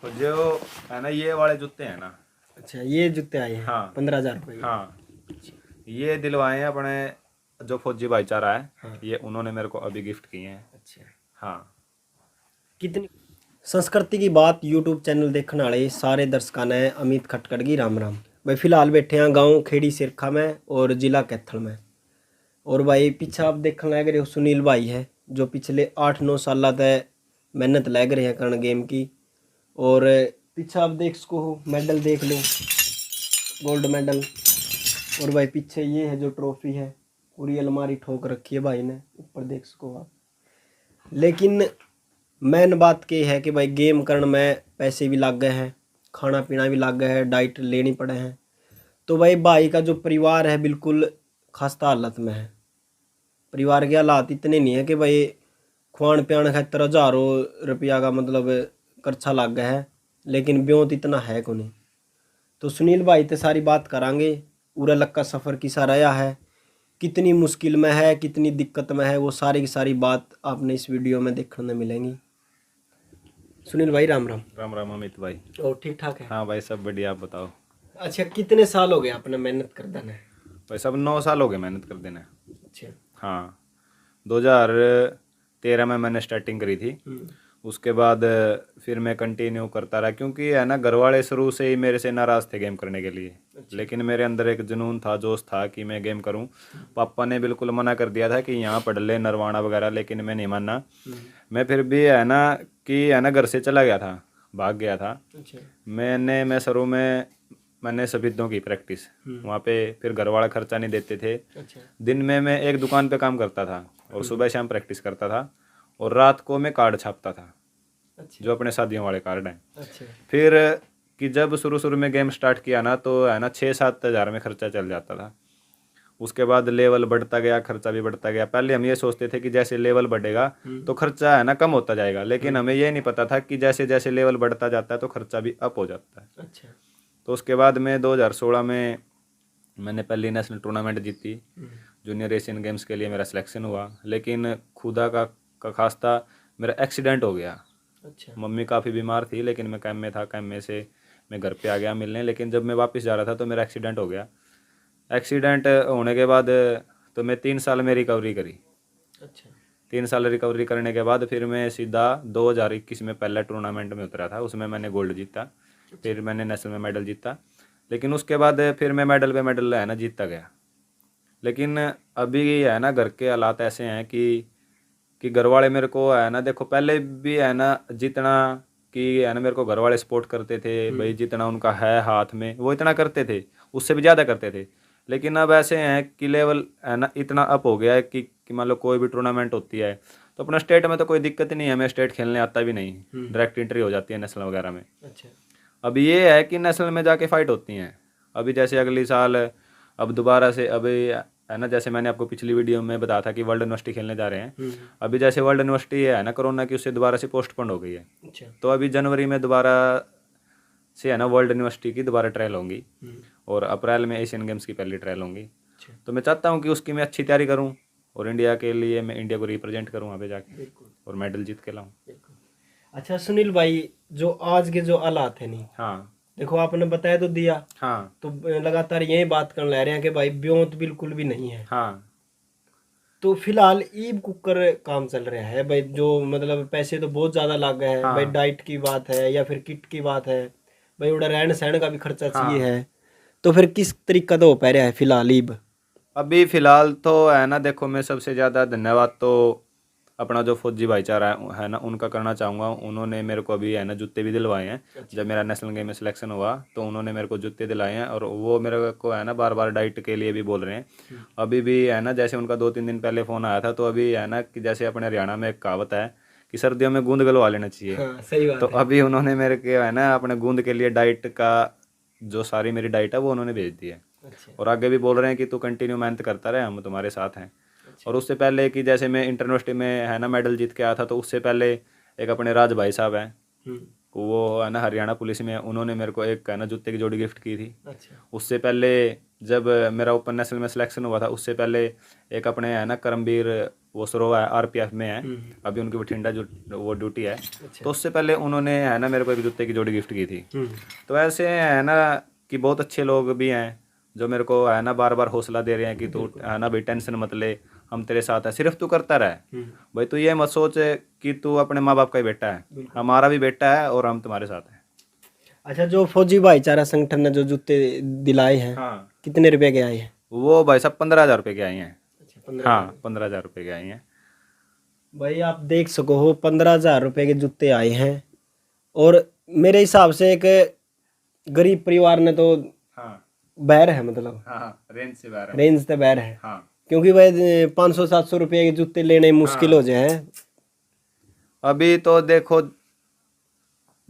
तो जो है ना ये वाले जूते हैं ना। अच्छा, ये जूते आए हैं। हाँ 15,000 रुपये। हाँ, ये दिलवाए हैं अपने जो फौजी भाईचारा है। हाँ। ये उन्होंने मेरे को अभी गिफ्ट किए हैं। अच्छा, हाँ। कितनी संस्कृति की बात यूट्यूब चैनल देखने वाले सारे दर्शकों ने अमित खटकड़ की राम राम। भाई फिलहाल बैठे हैं गांव खेड़ी सिरखा में और जिला कैथल में। और भाई पीछे आप देखने लग रहे हो सुनील भाई है जो पिछले 8-9 साल तक मेहनत लग रहे हैं करण गेम की। और पीछे आप देख सको हो, मेडल देख लो, गोल्ड मेडल। और भाई पीछे ये है जो ट्रॉफी है, पूरी अलमारी ठोक रखी है भाई ने, ऊपर देख सको आप। लेकिन मेन बात के है कि भाई गेम करने में पैसे भी लग गए हैं, खाना पीना भी लग गया है, डाइट लेनी पड़े हैं। तो भाई का जो परिवार है बिल्कुल खस्ता हालत में है। परिवार के हालात इतने नहीं है कि भाई खुआन पियान खातर हज़ारों रुपया का मतलब खर्चा लग गया है, लेकिन ब्योंत इतना है को नहीं। तो सुनील भाई तो सारी बात करांगे, पूरा लक्का सफ़र किसा रहा है, कितनी मुश्किल में है, कितनी दिक्कत में है, वो सारी की सारी बात आपने इस वीडियो में देखने को मिलेंगी। सुनील भाई राम राम। राम राम अमित भाई। और ठीक ठाक है? हाँ भाई सब बढ़िया, आप बताओ। अच्छा, कितने साल हो गए आपने मेहनत कर देना है? भाई सब 9 साल हो गए मेहनत कर देना। अच्छा। हाँ, 2013 में मैंने स्टार्टिंग करी थी। उसके बाद फिर मैं कंटिन्यू करता रहा, क्योंकि है ना घर वाले शुरू से ही मेरे से नाराज़ थे गेम करने के लिए। लेकिन मेरे अंदर एक जुनून था, जोश था कि मैं गेम करूं। पापा ने बिल्कुल मना कर दिया था कि यहाँ पढ़ ले नरवाना वगैरह, लेकिन मैं नहीं माना। मैं फिर भी है ना कि है ना घर से चला गया था, भाग गया था। अच्छा। मैं शुरू में मैंने सफेदों की प्रैक्टिस वहाँ पे, फिर घर वाला खर्चा नहीं देते थे। अच्छा। दिन में मैं एक दुकान पे काम करता था और सुबह शाम प्रैक्टिस करता था, और रात को मैं कार्ड छापता था। अच्छा। जो अपने शादियों वाले कार्ड हैं। अच्छा। फिर कि जब शुरू में गेम स्टार्ट किया ना, तो है ना 6-7 हज़ार में खर्चा चल जाता था। उसके बाद लेवल बढ़ता गया, खर्चा भी बढ़ता गया। पहले हम ये सोचते थे कि जैसे लेवल बढ़ेगा तो खर्चा है ना कम होता जाएगा, लेकिन हमें ये नहीं पता था कि जैसे जैसे लेवल बढ़ता जाता है तो खर्चा भी अप हो जाता है। अच्छा। तो उसके बाद में 2016 में मैंने पहली नेशनल टूर्नामेंट जीती। जूनियर एशियन गेम्स के लिए मेरा सिलेक्शन हुआ, लेकिन खुदा का खास्ता मेरा एक्सीडेंट हो गया। अच्छा। मम्मी काफ़ी बीमार थी, लेकिन मैं कैंप में था। कैंप में से मैं घर पे आ गया मिलने, लेकिन जब मैं वापस जा रहा था तो मेरा एक्सीडेंट हो गया। एक्सीडेंट होने के बाद तो मैं 3 साल में रिकवरी करी। अच्छा। 3 साल रिकवरी करने के बाद फिर मैं सीधा 2021 में पहला टूर्नामेंट में उतरा था, उसमें मैंने गोल्ड जीता। फिर मैंने नेशनल में मेडल जीता, लेकिन उसके बाद फिर मैं मेडल पे मेडल है ना जीतता गया। लेकिन अभी है ना घर के हालात ऐसे हैं कि घर वाले मेरे को है ना, देखो पहले भी है ना जितना कि है ना मेरे को घर वाले सपोर्ट करते थे भाई, जितना उनका है हाथ में वो इतना करते थे, उससे भी ज़्यादा करते थे। लेकिन अब ऐसे हैं कि लेवल है ना इतना अप हो गया है कि मान लो कोई भी टूर्नामेंट होती है तो अपना स्टेट में तो कोई दिक्कत ही नहीं है, मैं स्टेट खेलने आता भी नहीं, डायरेक्ट एंट्री हो जाती है नेशनल वगैरह में। अच्छा। अब ये है कि नेशनल में जाके फाइट होती हैं। अभी जैसे अगली साल अब दोबारा से अभी है ना, जैसे मैंने आपको पिछली वीडियो में बताया था कि वर्ल्ड यूनिवर्सिटी खेलने जा रहे हैं। अभी जैसे वर्ल्ड यूनिवर्सिटी है ना कोरोना की, उससे दोबारा से पोस्टपोन हो गई है। अच्छा। तो अभी जनवरी में दोबारा से है ना वर्ल्ड यूनिवर्सिटी की दोबारा ट्रायल होंगी, और अप्रैल में एशियन गेम्स की पहली ट्रायल होंगी। अच्छा। तो मैं चाहता हूँ कि उसकी मैं अच्छी तैयारी करूँ, और इंडिया के लिए मैं इंडिया को रिप्रेजेंट करूँ वहाँ पे जाके, बिल्कुल। और मेडल जीत के लाऊँ। बिल्कुल। अच्छा सुनील भाई, जो आज के जो हालात है नहीं, हाँ देखो आपने बताया तो दिया, हाँ तो लगातार यही बात करने लग रहे हैं कि भाई ब्योंत बिल्कुल भी नहीं है। हाँ तो फिलहाल ईब कुकर काम चल रहा है भाई, जो मतलब पैसे तो बहुत ज़्यादा लग गए हैं भाई, हाँ डाइट की बात है या फिर किट की बात है भाई, उड़ा रहन सहन का भी खर्चा चाहिए हाँ। है। तो फिर किस तरीका तो हो पा रहा है फिलहाल ईब? अभी फिलहाल तो है ना, देखो मैं सबसे ज़्यादा धन्यवाद तो अपना जो फौजी भाईचारा है ना उनका करना चाहूँगा। उन्होंने मेरे को अभी है ना जूते भी दिलवाए हैं। जब मेरा नेशनल गेम में सिलेक्शन हुआ तो उन्होंने मेरे को जूते दिलाए हैं, और वो मेरे को है ना बार बार डाइट के लिए भी बोल रहे हैं। अभी भी है ना, जैसे उनका 2-3 दिन पहले फ़ोन आया था, तो अभी है ना कि जैसे अपने हरियाणा में एक कहावत है कि सर्दियों में गूंद गलवा लेना चाहिए। हाँ सही तो बात है। अभी उन्होंने मेरे के है ना अपने गूंद के लिए डाइट का जो सारी मेरी डाइट है वो उन्होंने भेज दी है। अच्छा। और आगे भी बोल रहे हैं कि तू कंटिन्यू मेहनत करता रहे, हम तुम्हारे साथ हैं। अच्छा। और उससे पहले कि जैसे मैं इंटर यूनिवर्सिटी में है ना मेडल जीत के आया था, तो उससे पहले एक अपने राज भाई साहब हैं, वो है ना हरियाणा पुलिस में, उन्होंने मेरे को एक है ना जूते की जोड़ी गिफ्ट की थी। अच्छा। उससे पहले जब मेरा ओपन नेशनल में सिलेक्शन हुआ था, उससे पहले एक अपने है ना करमवीर वो सरोवा है, आरपीएफ में है, अभी उनकी बठिंडा जो वो ड्यूटी है। तो उससे पहले उन्होंने है ना मेरे को एक जूते की जोड़ी गिफ्ट की थी। तो ऐसे है ना कि बहुत अच्छे लोग भी हैं जो मेरे को है ना बार बार हौसला दे रहे हैं कि तू है ना भाई टेंशन मत ले, हम तेरे साथ हैं, सिर्फ तू करता रहे भाई, तू ये मत सोच कि तू अपने माँ बाप का ही बेटा है, हमारा भी बेटा है और हम तुम्हारे साथ हैं। अच्छा, जो फौजी भाईचारा संगठन ने जो जूते दिलाए हैं, हाँ, कितने रुपए के आए हैं? वो भाई साहब 15,000 रुपये के आई हैं। अच्छा, 15। हाँ, 15,000 रुपये के आई हैं। भाई आप देख सको हो, 15,000 रुपए के जूते आए हैं। और मेरे हिसाब से एक गरीब परिवार ने तो हाँ बैर है, मतलब हाँ, रेंज से बाहर है। रेंज से बैर है। हाँ, क्योंकि भाई 500-700 रुपए के जूते लेने मुश्किल हो जाए हैं। अभी तो देखो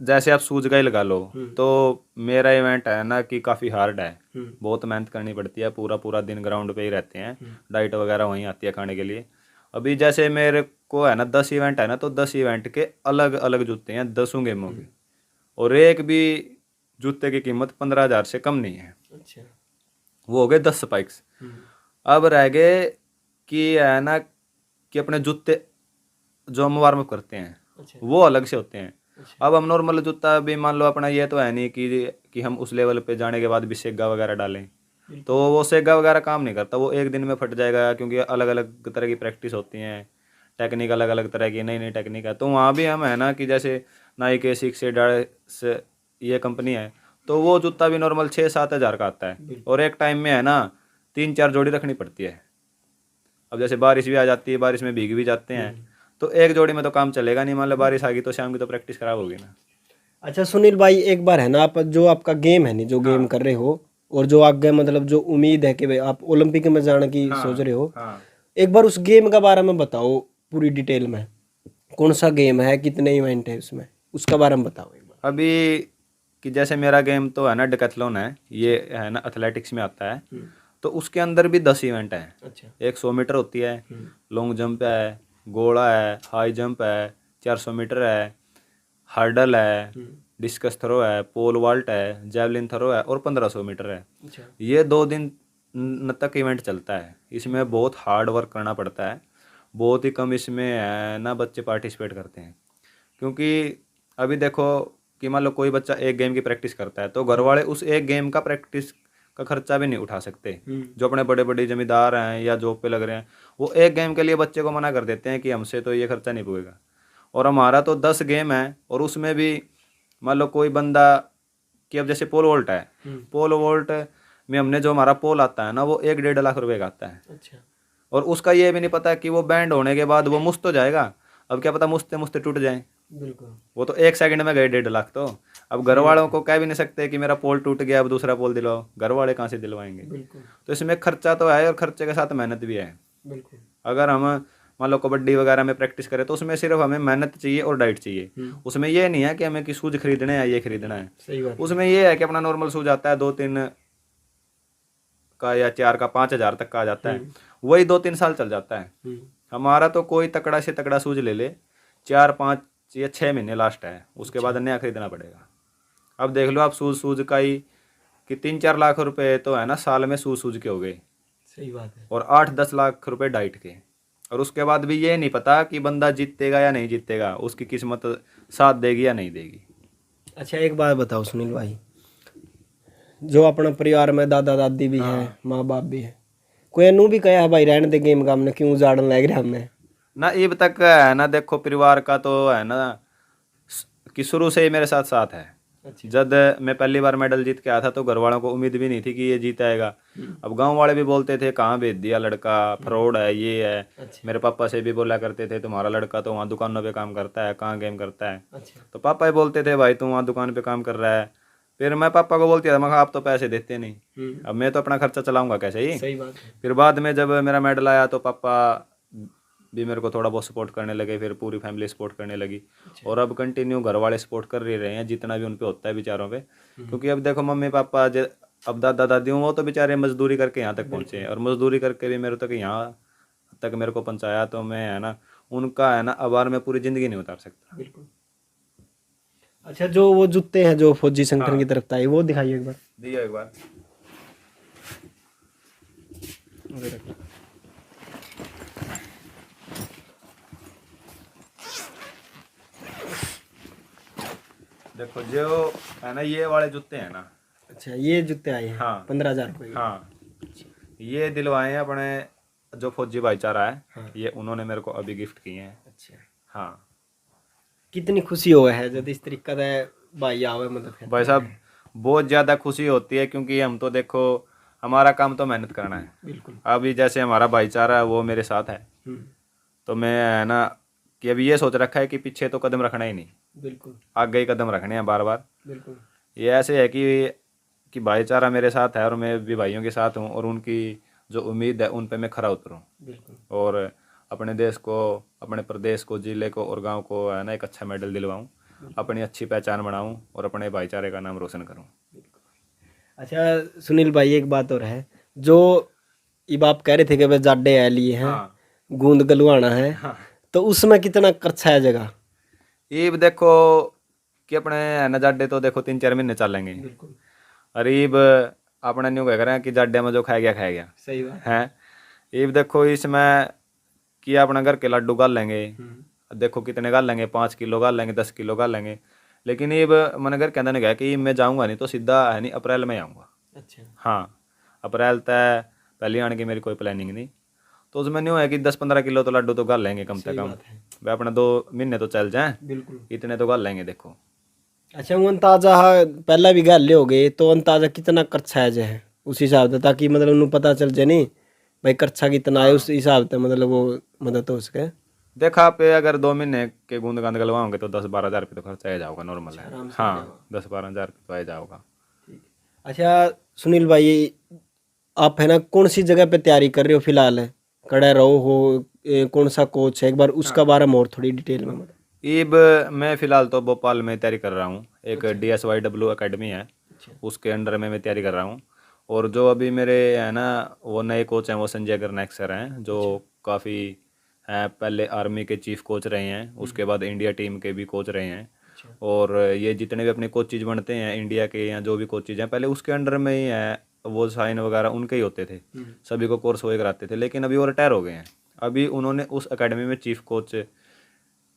जैसे आप शूज का ही लगा लो, तो मेरा इवेंट है ना कि काफ़ी हार्ड है, बहुत मेहनत करनी पड़ती है, पूरा पूरा दिन ग्राउंड पे ही रहते हैं, डाइट वगैरह वहीं आती है खाने के लिए। अभी जैसे मेरे को है ना 10 इवेंट है ना, तो 10 इवेंट के अलग अलग जूते हैं 10 गेमों के, और एक भी जूते की कीमत 15,000 से कम नहीं है। अच्छा। वो हो गए 10 स्पाइक्स। अब रह गए कि है ना कि अपने जूते जो हम वार्म अप करते हैं अच्छा। वो अलग से होते हैं। अब हम नॉर्मल जूता भी मान लो अपना, ये तो है नहीं कि हम उस लेवल पे जाने के बाद भी सेगा वगैरह डालें, तो वो सेगा वगैरह काम नहीं करता, वो एक दिन में फट जाएगा, क्योंकि अलग अलग तरह की प्रैक्टिस होती हैं, टेक्निक अलग अलग तरह की नई नई टेक्निक है। तो वहाँ भी हम है ना कि जैसे नाइक एसिक्स से ये कंपनी है, तो वो जूता भी नॉर्मल 6-7 हज़ार का आता है, और एक टाइम में है ना 3-4 जोड़ी रखनी पड़ती है। अब जैसे बारिश भी आ जाती है, बारिश में भीग भी जाते हैं, तो एक जोड़ी में तो काम चलेगा नहीं, मान लो बारिश आ गई तो शाम की तो प्रैक्टिस खराब होगी ना। अच्छा सुनील भाई, एक बार है ना, आप जो आपका गेम है नहीं, जो गेम कर रहे हो, और जो आगे मतलब जो उम्मीद है कि भाई आप ओलंपिक में जाने की सोच रहे हो, एक बार उस गेम का बारे में बताओ पूरी डिटेल में। कौन सा गेम है, कितने इवेंट है उसमें, उसका बारे में बताओ एक बार। अभी कि जैसे मेरा गेम तो है ना डिकैथलॉन है, ये है ना एथलेटिक्स में आता है, तो उसके अंदर भी 10 इवेंट हैं। अच्छा। एक 100 मीटर होती है, लॉन्ग जंप है, गोला है, हाई जंप है, 400 मीटर है, हर्डल है, डिस्कस थ्रो है, पोल वॉल्ट है, जेवलिन थ्रो है, और 1500 मीटर है। अच्छा। ये 2 दिन तक इवेंट चलता है। इसमें बहुत हार्ड वर्क करना पड़ता है, बहुत ही कम इसमें है ना बच्चे पार्टिसिपेट करते हैं, क्योंकि अभी देखो कि मान लो कोई बच्चा एक गेम की प्रैक्टिस करता है, तो घर वाले उस एक गेम का प्रैक्टिस का खर्चा भी नहीं उठा सकते। जो अपने बड़े बड़े जमींदार हैं या जॉब पे लग रहे हैं, वो एक गेम के लिए बच्चे को मना कर देते हैं कि हमसे तो ये खर्चा नहीं पुगेगा। और हमारा तो 10 गेम है, और उसमें भी मान लो कोई बंदा कि अब जैसे पोल वोल्ट है, पोल वोल्ट में हमने जो हमारा पोल आता है ना, वो 1-1.5 लाख रुपए का आता है। अच्छा। और उसका ये भी नहीं पता कि वो बैंड होने के बाद वो मुस्त तो जाएगा, अब क्या पता मुस्ते मुस्ते टूट जाए, बिल्कुल। वो तो 1 सेकंड में गए 1.5 लाख। तो अब घर वालों को कह भी नहीं सकते कि मेरा पोल टूट गया अब दूसरा पोल दिलाओ, घर वाले कहाँ से दिलवाएंगे। बिल्कुल। तो इसमें खर्चा तो है, और खर्चे के साथ मेहनत भी है। बिल्कुल। अगर हम मान लो कबड्डी वगैरह में प्रैक्टिस करें, तो उसमें सिर्फ हमें मेहनत चाहिए और डाइट चाहिए। उसमें ये नहीं है कि हमें कि शूज खरीदने हैं, ये खरीदना है। सही बात। उसमें ये है कि अपना नॉर्मल शूज आता है 2-3 का या 4 का 5,000 तक का आ जाता है, वही 2-3 साल चल जाता है। हमारा तो कोई तकड़ा से तकड़ा शूज ले ले 4-5 या 6 महीने लास्ट है, उसके बाद नया खरीदना पड़ेगा। अब देख लो आप शूज का ही कि 3-4 लाख रुपए तो है ना साल में शूज के हो गए, सही बात है। और 8-10 लाख रुपए डाइट के, और उसके बाद भी ये नहीं पता कि बंदा जीतेगा या नहीं जीतेगा, उसकी किस्मत साथ देगी या नहीं देगी। अच्छा एक बात बताओ सुनील भाई, जो अपना परिवार में दादा दादी भी है, माँ बाप भी है, कोई नू भी कहा है भाई रहने दे गेम का, हमने क्यों उजाड़न लग रहा हमने ना अब तक है ना, देखो परिवार का तो है ना कि शुरू से ही मेरे साथ साथ है। अच्छा। जब मैं पहली बार मेडल जीत के आया था, तो घर वालों को उम्मीद भी नहीं थी कि ये जीताएगा। अब गांव वाले भी बोलते थे कहाँ भेज दिया लड़का, फ्रॉड है, ये है। अच्छा। मेरे पापा से भी बोला करते थे तुम्हारा लड़का तो वहाँ दुकानों पे काम करता है, कहाँ गेम करता है। अच्छा। तो पापा ही बोलते थे भाई तू वहाँ दुकान पे काम कर रहा है। फिर मैं पापा को बोलती था, मैं कहा आप तो पैसे देते नहीं, अब मैं तो अपना खर्चा चलाऊंगा कैसे ही। सही बात है। फिर बाद में जब मेरा मेडल आया, तो पापा भी मेरे को थोड़ा बहुत सपोर्ट करने लगे, फिर पूरी फैमिली सपोर्ट करने लगी। और अब कंटिन्यू घर वाले सपोर्ट कर ही रहे हैं जितना भी उन पे होता है बेचारों पे, क्योंकि अब देखो मम्मी पापा अब दादा दादी हूँ, वो तो बेचारे मजदूरी करके यहाँ तक पहुँचे, और मजदूरी करके भी मेरे तक यहाँ तक मेरे को पहुँचाया, तो मैं है ना उनका है ना आभार मैं पूरी ज़िंदगी नहीं उतार सकता। बिल्कुल। अच्छा जो वो जूते हैं जो फौजी संगठन की तरफ आए, वो दिखाइए एक बार। दिया एक बार। देखो जो है ना ये वाले जूते हैं ना, अच्छा, ये जूते आए हैं हाँ 15,000 रुपये के। हाँ, ये दिलवाए हैं अपने जो फौजी भाईचारा है, हाँ। ये उन्होंने मेरे को अभी गिफ्ट किए हैं। अच्छा, हाँ कितनी खुशी हो है जब इस तरीके का भाई आवे मतलब फिर। भाई साहब, बहुत ज़्यादा खुशी होती है क्योंकि हम तो देखो हमारा काम तो मेहनत करना है। बिल्कुल। अभी जैसे हमारा भाईचारा है वो मेरे साथ है, हम्म, तो मैं है ना कि अभी ये सोच रखा है कि पीछे तो कदम रखना ही नहीं, बिल्कुल आगे ही कदम रखने हैं बार बार। बिल्कुल। ये ऐसे है कि भाईचारा मेरे साथ है और मैं भी भाइयों के साथ हूँ, और उनकी जो उम्मीद है उन पे मैं खरा उतरूँ, बिल्कुल। और अपने देश को, अपने प्रदेश को, जिले को और गांव को है ना एक अच्छा मेडल दिलवाऊं, अपनी अच्छी पहचान बनाऊं और अपने भाईचारे का नाम रोशन करूं। अच्छा सुनील भाई, एक बात और है, जो ये आप कह रहे थे कि भाई जाडे है लिए हैं, हाँ गूंद गलवाना है, हाँ, तो उसमें कितना खर्चा है जगह? ईब देखो कि अपने है ना जाडे तो देखो 3-4 महीने चलेंगे। बिल्कुल और ईब अपने न्यू कह रहे हैं कि जाडे में जो खाया गया सही बात है। ईब देखो इसमें कि अपना घर के लड्डू गाल लेंगे, देखो कितने गाल लेंगे, 5 किलो गाल लेंगे, 10 किलो गाल लेंगे। लेकिन ईब मैंने घर के अंदर ने कहा कि मैं जाऊँगा नहीं तो सीधा है नहीं अप्रैल में आऊँगा। अच्छा हाँ, अप्रैल तय पहले आने की मेरी कोई प्लानिंग नहीं, तो उसमें न्यू है कि 10-15 किलो तो लड्डू तो गाल लेंगे कम से सही कम, बात है। वे अपना 2 महीने तो चल जाएं, बिल्कुल। इतने तो गाल लेंगे देखो। अच्छा, वो अंताजा पहला भी गल हो गए तो अंताजा कितना खर्चा है जो है उस हिसाब से, ताकि मतलब उन्हें पता चल जाए नहीं भाई खर्चा कितना है, उस हिसाब से मतलब वो मदद हो सके। देखा पे अगर 2 महीने के गूंद गांद गलवाओगे तो 10-12 हज़ार रुपये तो खर्चा आ जाओगा, नॉर्मल है। आराम से हो जाएगा। हाँ, 10-12 हज़ार रुपये तो आ जाओगा। ठीक है। अच्छा सुनील भाई, आप है ना कौन सी जगह पे तैयारी कर रहे हो फिलहाल? है कड़ा रहो हो, कौन सा कोच है, एक बार उसका बारे में और थोड़ी डिटेल में बताओ। ईब मैं फ़िलहाल तो भोपाल में तैयारी कर रहा हूँ, एक DSYW अकेडमी है, अच्छा उसके अंडर में मैं तैयारी कर रहा हूँ। और जो अभी मेरे है ना वो नए कोच हैं वो संजय गर्नायक सर हैं, जो काफ़ी हैं, पहले आर्मी के चीफ कोच रहे हैं, उसके बाद इंडिया टीम के भी कोच रहे हैं। अच्छा और ये जितने भी अपने कोचेज बनते हैं इंडिया के या जो भी कोचेज हैं पहले उसके अंडर में ही है, वो साइन वगैरह उनके ही होते थे, सभी को कोर्स वही कराते थे। लेकिन अभी वो रिटायर हो गए हैं, अभी उन्होंने उस एकेडमी में चीफ कोच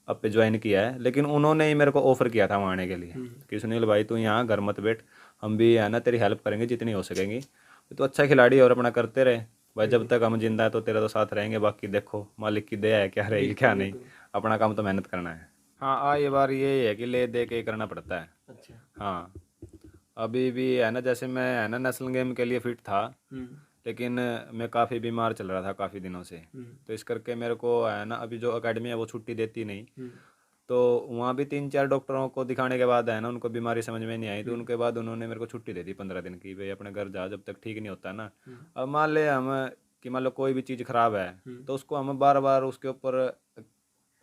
अब पे ज्वाइन किया है। लेकिन उन्होंने ही मेरे को ऑफ़र किया था वहाँ आने के लिए कि सुनील भाई तू यहाँ घर मत बैठ, हम भी है ना तेरी हेल्प करेंगे जितनी हो सकेंगी, तो अच्छा खिलाड़ी है और अपना करते रहे भाई, जब तक हम जिंदा है तो तेरा तो साथ रहेंगे, बाकी देखो मालिक की दया है, क्या रहेगी क्या नहीं, अपना काम तो मेहनत करना है। हाँ, ये बार ये है कि ले दे के करना पड़ता है। अच्छा। हाँ, अभी भी है ना जैसे मैं है ना नेशनल गेम के लिए फिट था, लेकिन मैं काफ़ी बीमार चल रहा था काफ़ी दिनों से, तो इस करके मेरे को है ना अभी जो एकेडमी है वो छुट्टी देती नहीं, तो वहाँ भी 3-4 डॉक्टरों को दिखाने के बाद है ना उनको बीमारी समझ में नहीं आई, तो उनके बाद उन्होंने मेरे को छुट्टी दे दी 15 दिन की, भाई अपने घर जा जब तक ठीक नहीं होता ना। अब मान ले हम कि मान लो कोई भी चीज़ ख़राब है तो उसको हम बार बार उसके ऊपर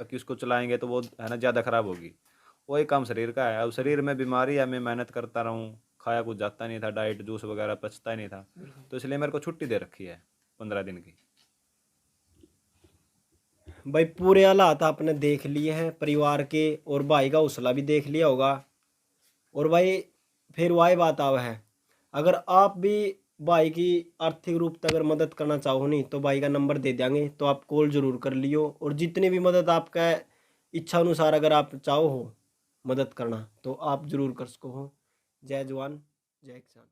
कि उसको चलाएंगे तो वो है ना ज़्यादा ख़राब होगी, वही काम शरीर का है। अब शरीर में बीमारी है, मैं मेहनत करता रहूँ, खाया कुछ जाता नहीं था, डाइट जूस वगैरह पचता ही नहीं था, तो इसलिए मेरे को छुट्टी दे रखी है 15 दिन की। भाई पूरे हालात आपने देख लिए हैं परिवार के, और भाई का हौसला भी देख लिया होगा। और भाई फिर वही बात आवा है, अगर आप भी भाई की आर्थिक रूप से अगर मदद करना चाहो नहीं तो भाई का नंबर दे देंगे, तो आप कॉल जरूर कर लियो, और जितनी भी मदद आपका इच्छा अनुसार अगर आप चाहो हो मदद करना तो आप जरूर कर सको हो। जय जवान जय किसान।